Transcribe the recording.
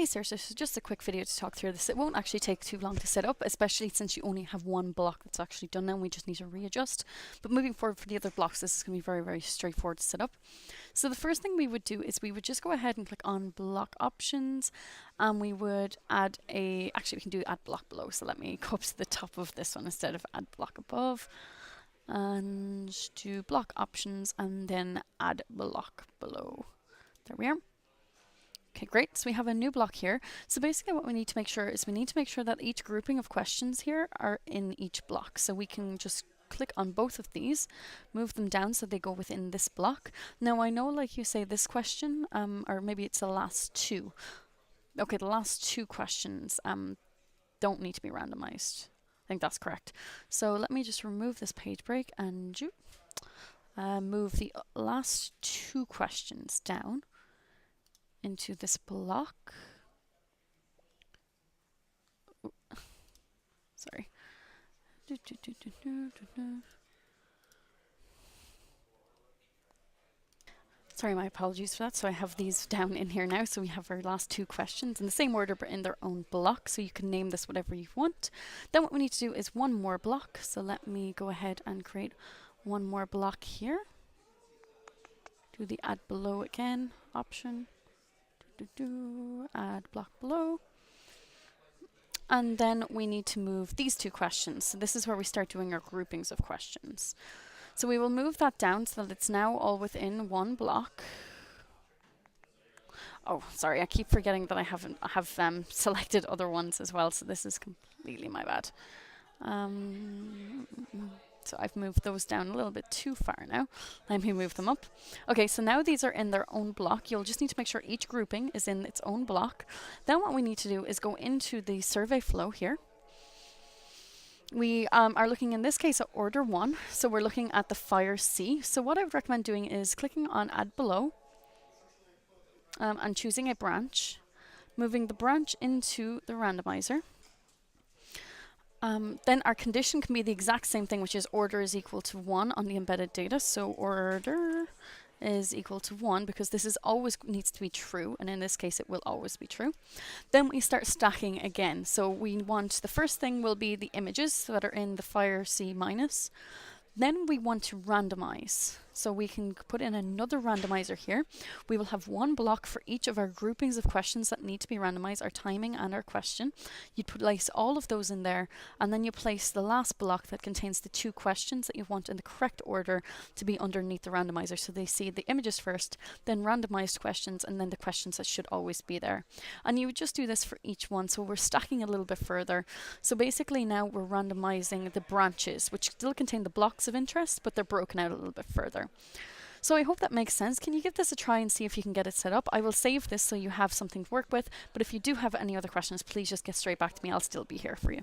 Hey Sarah, so this is just a quick video to talk through this. It won't actually take too long to set up, especially since you only have one block that's actually done now and we just need to readjust. But moving forward for the other blocks, this is going to be very, very straightforward to set up. So the first thing we would do is we would just go ahead and click on block options, and we would add actually we can do add block below. So let me go up to the top of this one instead of add block above, and do block options and then add block below. There we are. Okay, great. So we have a new block here. So basically what we need to make sure is we need to make sure that each grouping of questions here are in each block. So we can just click on both of these, move them down so they go within this block. Now I know, like you say, this question, or maybe it's the last two. Okay, the last two questions don't need to be randomized. I think that's correct. So let me just remove this page break and move the last two questions down into this block. Ooh. Sorry. Sorry, my apologies for that. So I have these down in here now. So we have our last two questions in the same order but in their own block. So you can name this whatever you want. Then what we need to do is one more block. So let me go ahead and create one more block here. Do the add below again option. Add block below, and then we need to move these two questions. So this is where we start doing our groupings of questions. So we will move that down so that it's now all within one block. Oh, sorry, I keep forgetting that I have selected other ones as well, so this is completely my bad. So I've moved those down a little bit too far now. Let me move them up. Okay, so now these are in their own block. You'll just need to make sure each grouping is in its own block. Then what we need to do is go into the survey flow here. We are looking in this case at order 1. So we're looking at the fire C. So what I would recommend doing is clicking on add below and choosing a branch, moving the branch into the randomizer. Then our condition can be the exact same thing, which is order is equal to 1 on the embedded data. So order is equal to 1 because this is always needs to be true, and in this case it will always be true. Then we start stacking again. So we want, the first thing will be the images that are in the fire C minus. Then we want to randomize. So we can put in another randomizer here. We will have one block for each of our groupings of questions that need to be randomized, our timing and our question. You place all of those in there, and then you place the last block that contains the two questions that you want in the correct order to be underneath the randomizer. So they see the images first, then randomized questions, and then the questions that should always be there. And you would just do this for each one. So we're stacking a little bit further. So basically now we're randomizing the branches, which still contain the blocks of interest, but they're broken out a little bit further. So I hope that makes sense. Can you give this a try and see if you can get it set up? I will save this so you have something to work with, but if you do have any other questions, please just get straight back to me. I'll still be here for you.